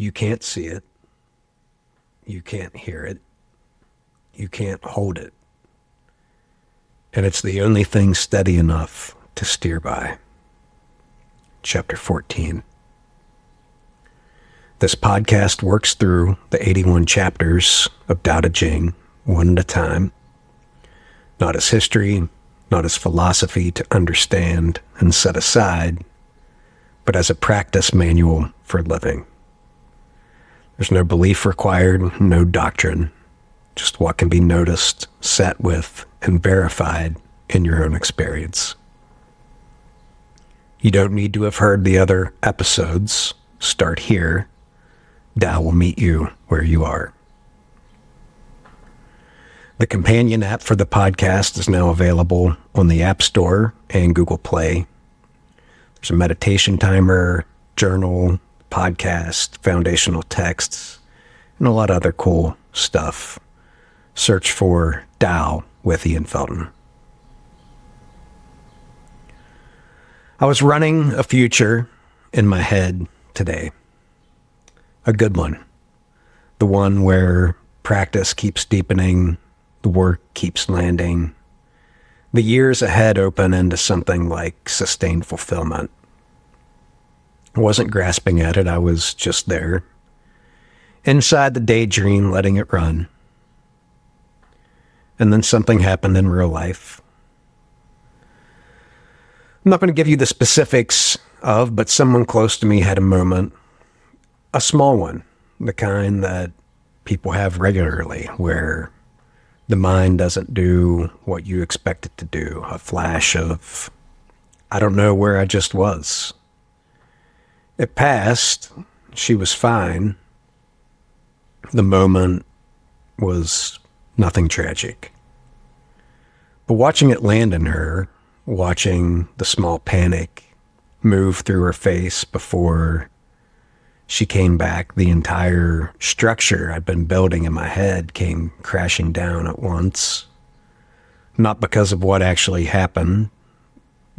You can't see it. You can't hear it. You can't hold it. And it's the only thing steady enough to steer by. Chapter 14. This podcast works through the 81 chapters of Daodejing one at a time, not as history, not as philosophy to understand and set aside, but as a practice manual for living. There's no belief required, no doctrine, just what can be noticed, sat with, and verified in your own experience. You don't need to have heard the other episodes. Start here. Tao will meet you where you are. The companion app for the podcast is now available on the App Store and Google Play. There's a meditation timer, journal, podcast, foundational texts, and a lot of other cool stuff. Search for Tao with Ian Felton. I was running a future in my head today. A good one. The one where practice keeps deepening, the work keeps landing, the years ahead open into something like sustained fulfillment. I wasn't grasping at it, I was just there, inside the daydream, letting it run. And then something happened in real life. I'm not going to give you the specifics of, but someone close to me had a moment, a small one, the kind that people have regularly, where the mind doesn't do what you expect it to do. A flash of, I don't know where I just was. It passed. She was fine. The moment was nothing tragic. But watching it land in her, watching the small panic move through her face before she came back, the entire structure I'd been building in my head came crashing down at once. Not because of what actually happened,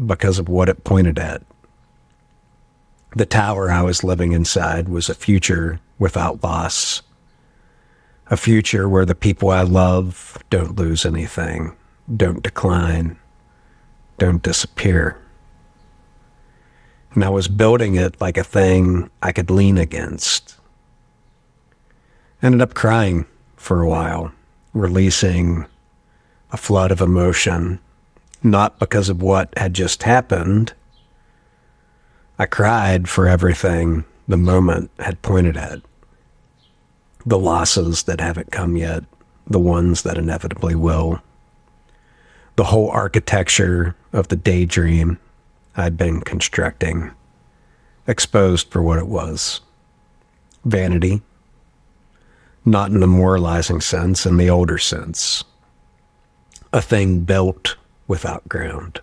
because of what it pointed at. The tower I was living inside was a future without loss. A future where the people I love don't lose anything, don't decline, don't disappear. And I was building it like a thing I could lean against. Ended up crying for a while, releasing a flood of emotion, not because of what had just happened. I cried for everything the moment had pointed at. The losses that haven't come yet, the ones that inevitably will. The whole architecture of the daydream I'd been constructing, exposed for what it was. Vanity, not in the moralizing sense, in the older sense. A thing built without ground.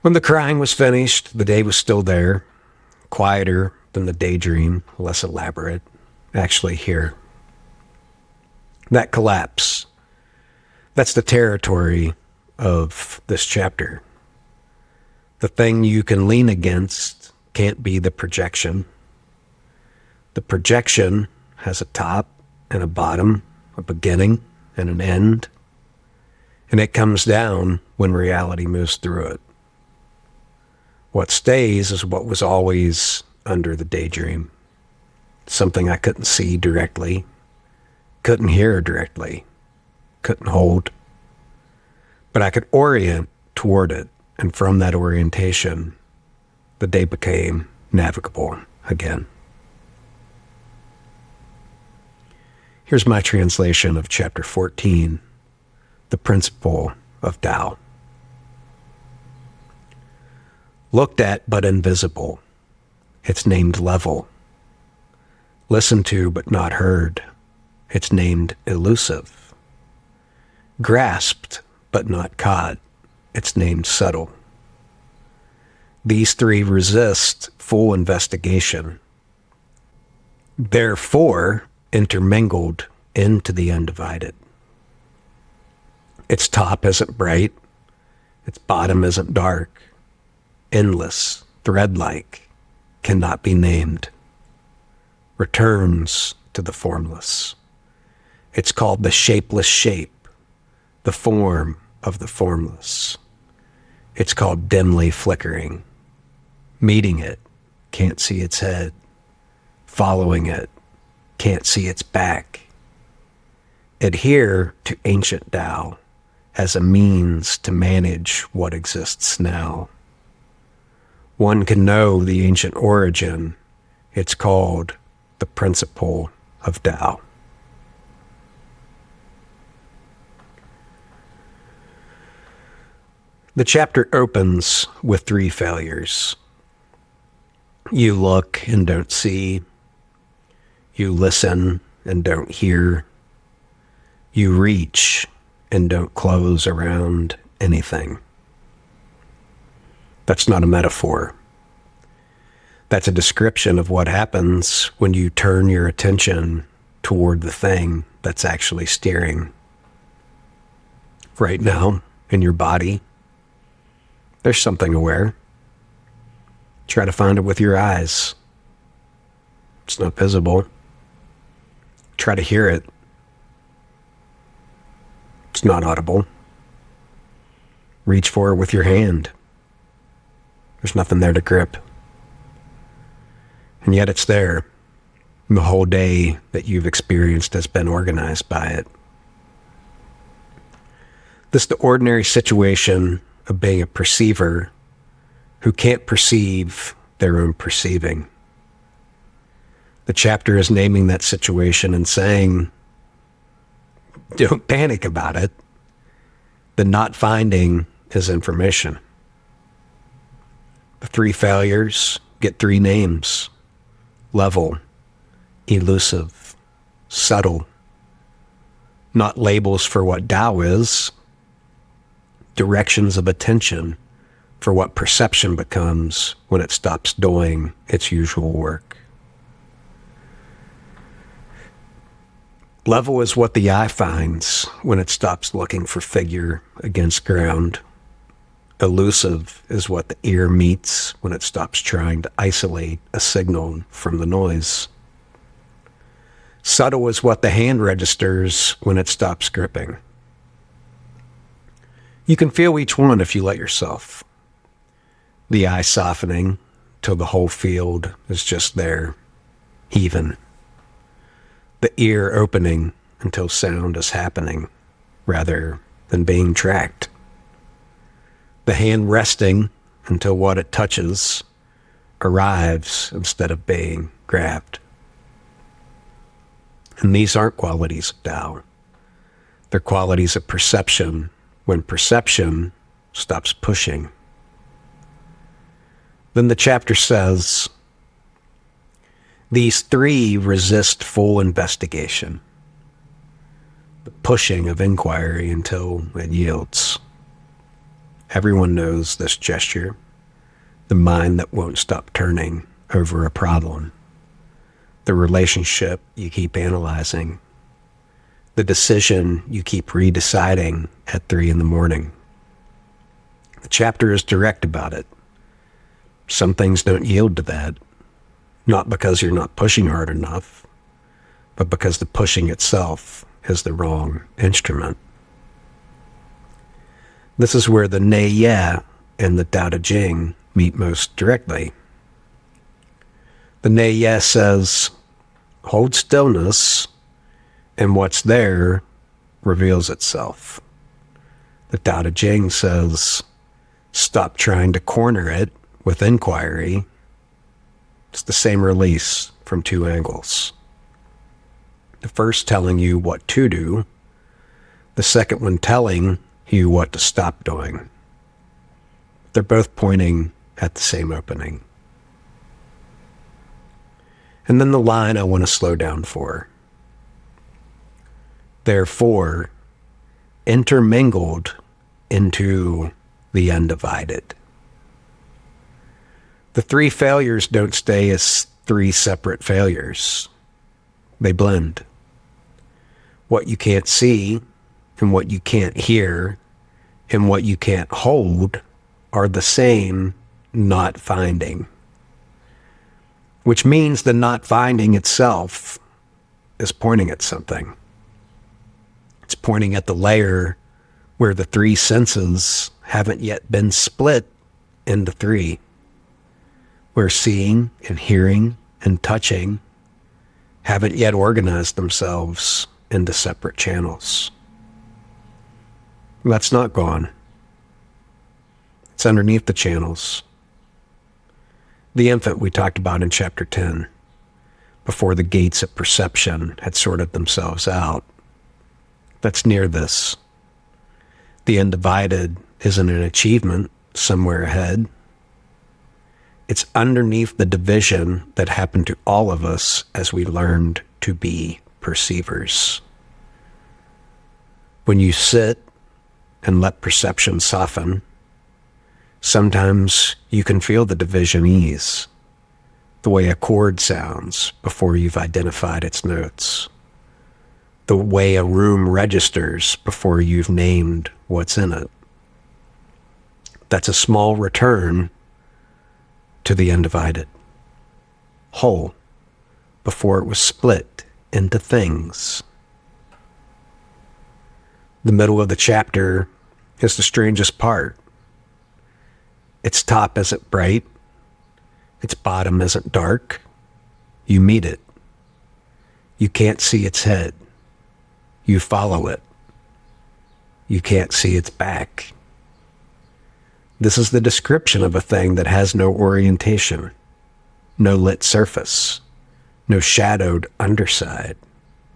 When the crying was finished, the day was still there, quieter than the daydream, less elaborate, actually here. That collapse, that's the territory of this chapter. The thing you can lean against can't be the projection. The projection has a top and a bottom, a beginning and an end, and it comes down when reality moves through it. What stays is what was always under the daydream. Something I couldn't see directly, couldn't hear directly, couldn't hold. But I could orient toward it, and from that orientation, the day became navigable again. Here's my translation of chapter 14, the principle of Tao. Looked at but invisible, it's named level. Listened to but not heard, it's named elusive. Grasped but not caught, it's named subtle. These three resist full investigation. Therefore, intermingled into the undivided. Its top isn't bright, its bottom isn't dark, endless, thread-like, cannot be named, returns to the formless. It's called the shapeless shape, the form of the formless. It's called dimly flickering. Meeting it, can't see its head. Following it, can't see its back. Adhere to ancient Tao as a means to manage what exists now. One can know the ancient origin. It's called the principle of Tao. The chapter opens with 3 failures. You look and don't see. You listen and don't hear. You reach and don't close around anything. That's not a metaphor. That's a description of what happens when you turn your attention toward the thing that's actually steering. Right now, in your body, there's something aware. Try to find it with your eyes. It's not visible. Try to hear it. It's not audible. Reach for it with your hand. There's nothing there to grip. And yet it's there. And the whole day that you've experienced has been organized by it. This is the ordinary situation of being a perceiver who can't perceive their own perceiving. The chapter is naming that situation and saying, don't panic about it. The not finding is information. The 3 failures get 3 names: level, elusive, subtle. Not labels for what Tao is, directions of attention for what perception becomes when it stops doing its usual work. Level is what the eye finds when it stops looking for figure against ground. Elusive is what the ear meets when it stops trying to isolate a signal from the noise. Subtle is what the hand registers when it stops gripping. You can feel each one if you let yourself. The eye softening till the whole field is just there, even. The ear opening until sound is happening rather than being tracked. The hand resting until what it touches arrives instead of being grabbed. And these aren't qualities of Tao. They're qualities of perception when perception stops pushing. Then the chapter says, these 3 resist full investigation, the pushing of inquiry until it yields. Everyone knows this gesture, the mind that won't stop turning over a problem, the relationship you keep analyzing, the decision you keep redeciding at 3 a.m. The chapter is direct about it. Some things don't yield to that, not because you're not pushing hard enough, but because the pushing itself is the wrong instrument. This is where the Nei Ye and the Daodejing meet most directly. The Nei Ye says, hold stillness, and what's there reveals itself. The Daodejing says, stop trying to corner it with inquiry. It's the same release from 2 angles. The first telling you what to do, the second one telling you what to stop doing. They're both pointing at the same opening. And then the line I want to slow down for. Therefore, intermingled into the undivided. The 3 failures don't stay as 3 separate failures. They blend. What you can't see and what you can't hear and what you can't hold are the same not finding. which means the not finding itself is pointing at something. It's pointing at the layer where the three senses haven't yet been split into three, where seeing and hearing and touching haven't yet organized themselves into separate channels. That's not gone. It's underneath the channels. The infant we talked about in chapter 10, before the gates of perception had sorted themselves out. That's near this. The undivided isn't an achievement somewhere ahead. It's underneath the division that happened to all of us as we learned to be perceivers. When you sit and let perception soften, sometimes you can feel the division ease, the way a chord sounds before you've identified its notes, the way a room registers before you've named what's in it. That's a small return to the undivided, whole, before it was split into things. The middle of the chapter is the strangest part. Its top isn't bright. Its bottom isn't dark. You meet it. You can't see its head. You follow it. You can't see its back. This is the description of a thing that has no orientation, no lit surface, no shadowed underside,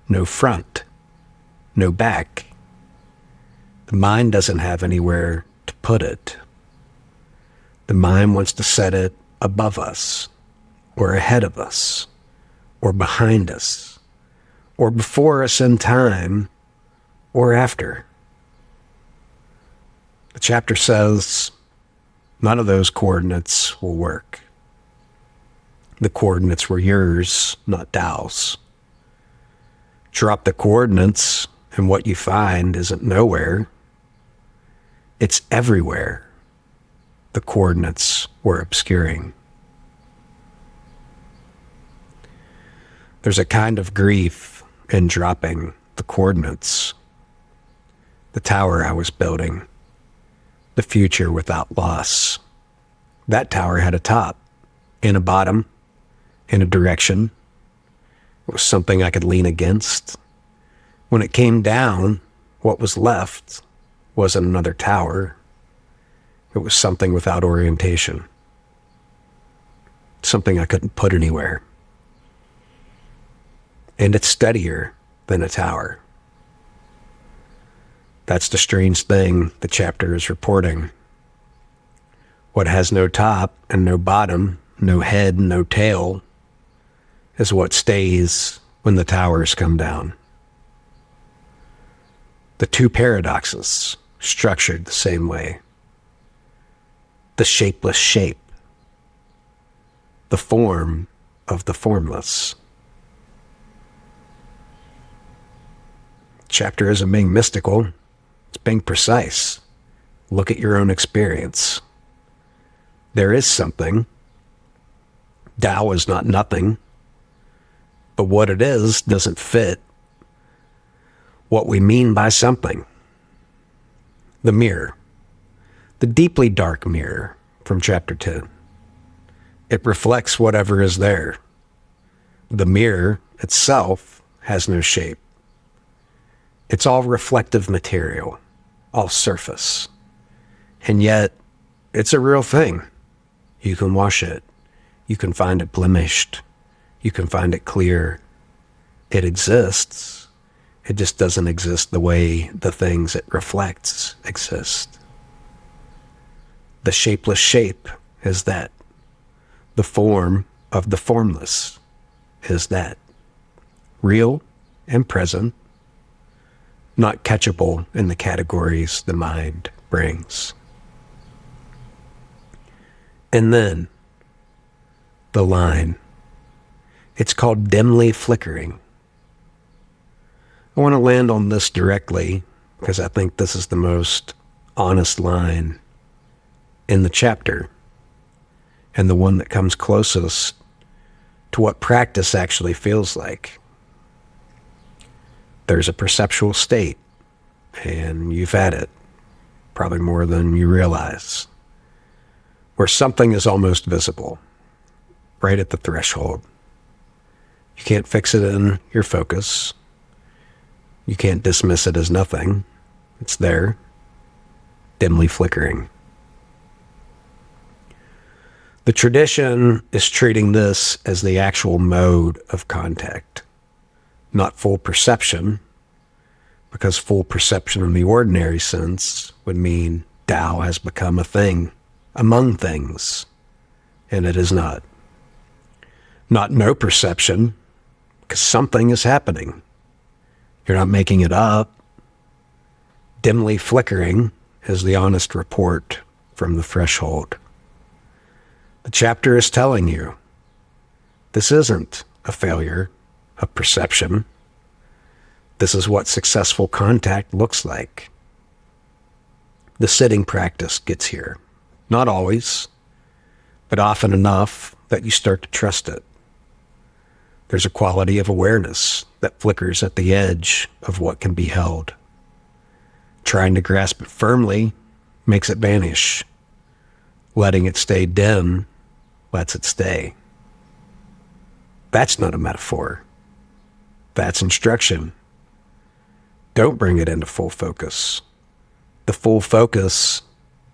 no front, no back. The mind doesn't have anywhere to put it. The mind wants to set it above us, or ahead of us, or behind us, or before us in time, or after. The chapter says none of those coordinates will work. The coordinates were yours, not Tao's. Drop the coordinates, and what you find isn't nowhere. It's everywhere. The coordinates were obscuring. There's a kind of grief in dropping the coordinates. The tower I was building, the future without loss. That tower had a top, and a bottom, and a direction. It was something I could lean against. When it came down, what was left wasn't another tower. It was something without orientation. Something I couldn't put anywhere. And it's steadier than a tower. That's the strange thing the chapter is reporting. What has no top and no bottom, no head and no tail, is what stays when the towers come down. The two paradoxes, structured the same way. The shapeless shape, the form of the formless. Chapter isn't being mystical, it's being precise. Look at your own experience. There is something. Tao is not nothing, but what it is doesn't fit what we mean by something. The mirror. The deeply dark mirror from chapter 10. It reflects whatever is there. The mirror itself has no shape. It's all reflective material, all surface. And yet, it's a real thing. You can wash it. You can find it blemished. You can find it clear. It exists. It just doesn't exist the way the things it reflects exist. The shapeless shape is that. The form of the formless is that. Real and present, not catchable in the categories the mind brings. And then, the line. It's called dimly flickering. I want to land on this directly because I think this is the most honest line in the chapter, and the one that comes closest to what practice actually feels like. There's a perceptual state, and you've had it, probably more than you realize, where something is almost visible, right at the threshold. You can't fix it in your focus. You can't dismiss it as nothing. It's there, dimly flickering. The tradition is treating this as the actual mode of contact, not full perception, because full perception in the ordinary sense would mean Tao has become a thing among things, and it is not. Not no perception, because something is happening. You're not making it up. Dimly flickering is the honest report from the threshold. The chapter is telling you, this isn't a failure of perception. This is what successful contact looks like. The sitting practice gets here. Not always, but often enough that you start to trust it. There's a quality of awareness that flickers at the edge of what can be held. Trying to grasp it firmly makes it vanish. Letting it stay dim lets it stay. That's not a metaphor. That's instruction. Don't bring it into full focus. The full focus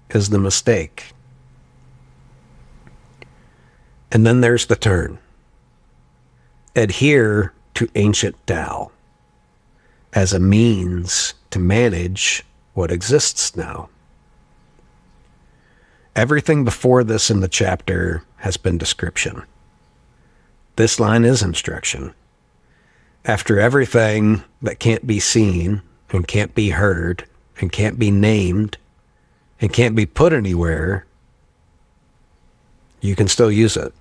is the mistake. And then there's the turn. Adhere to ancient Tao as a means to manage what exists now. Everything before this in the chapter has been description. This line is instruction. After everything that can't be seen and can't be heard and can't be named and can't be put anywhere, you can still use it.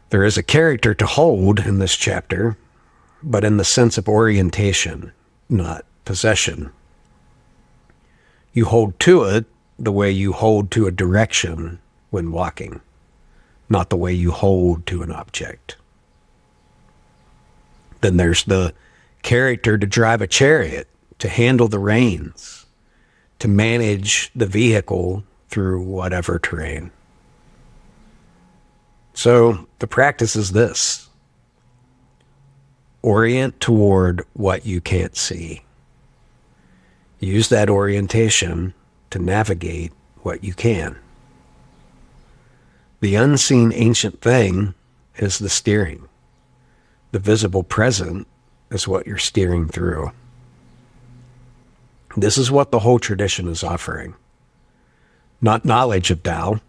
There is a character to hold in this chapter, but in the sense of orientation, not possession. You hold to it the way you hold to a direction when walking, not the way you hold to an object. Then there's the character to drive a chariot, to handle the reins, to manage the vehicle through whatever terrain. So the practice is this. Orient toward what you can't see. Use that orientation to navigate what you can. The unseen ancient thing is the steering. The visible present is what you're steering through. This is what the whole tradition is offering. Not knowledge of Tao,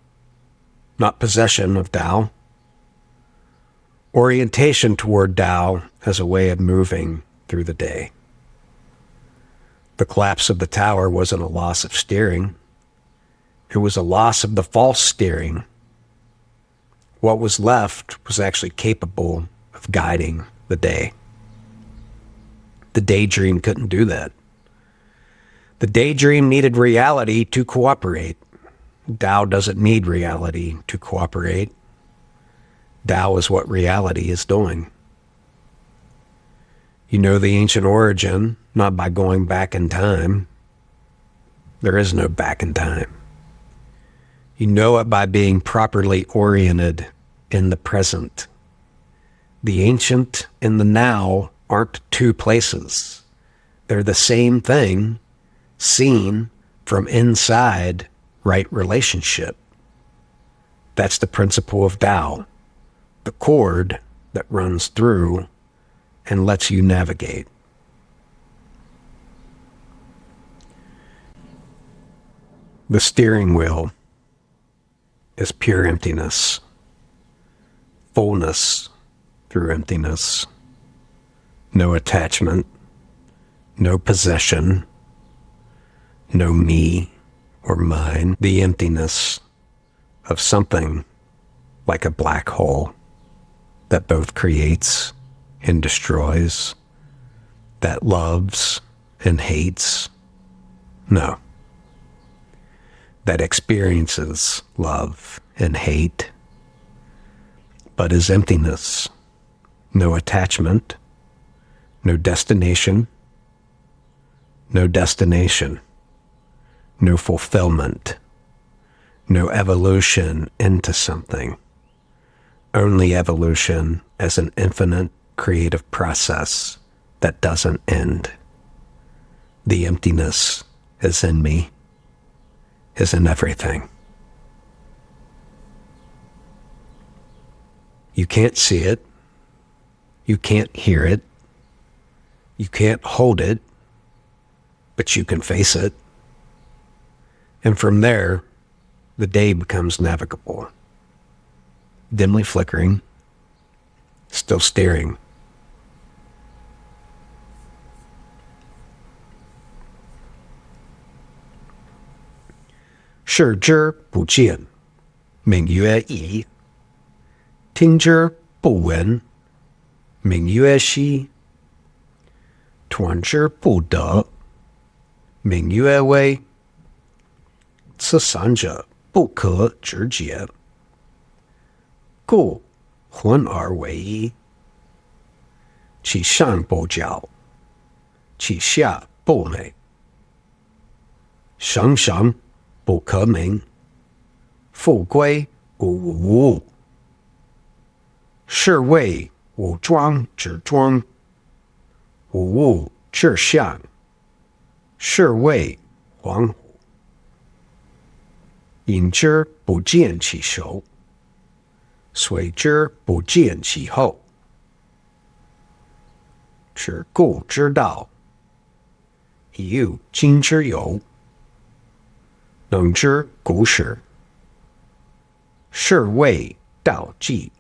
not possession of Tao. Orientation toward Tao as a way of moving through the day. The collapse of the tower wasn't a loss of steering. It was a loss of the false steering. What was left was actually capable of guiding the day. The daydream couldn't do that. The daydream needed reality to cooperate. Tao doesn't need reality to cooperate. Tao is what reality is doing. You know the ancient origin, not by going back in time. There is no back in time. You know it by being properly oriented in the present. The ancient and the now aren't two places. They're the same thing, seen from inside right relationship. That's the principle of Tao, the cord that runs through and lets you navigate. The steering wheel is pure emptiness, fullness through emptiness, no attachment, no possession, no me or mine, the emptiness of something like a black hole that both creates and destroys, that loves and hates. No. That experiences love and hate but is emptiness. No attachment, no destination, no destination, no fulfillment, no evolution into something. Only evolution as an infinite creative process that doesn't end. The emptiness is in me, is in everything. You can't see it. You can't hear it. You can't hold it, but you can face it. And from there, the day becomes navigable. Dimly flickering, still steering. Shi zhi bu jian, ming yue yi. Ting zhi bu wen, ming yue xi. Tuan zhi bu de, ming yue wei. Ce san zhe bu ke zhi jie. Gu hun er wei yi. Qi shan bu jiao, qi xia bu mei. Sheng sheng不可名，富贵无无，是谓武装之装，无物之象，是谓恍惚。引之不见其首，随之不见其后。此故之道，以有今之有。能知古始，是谓道纪。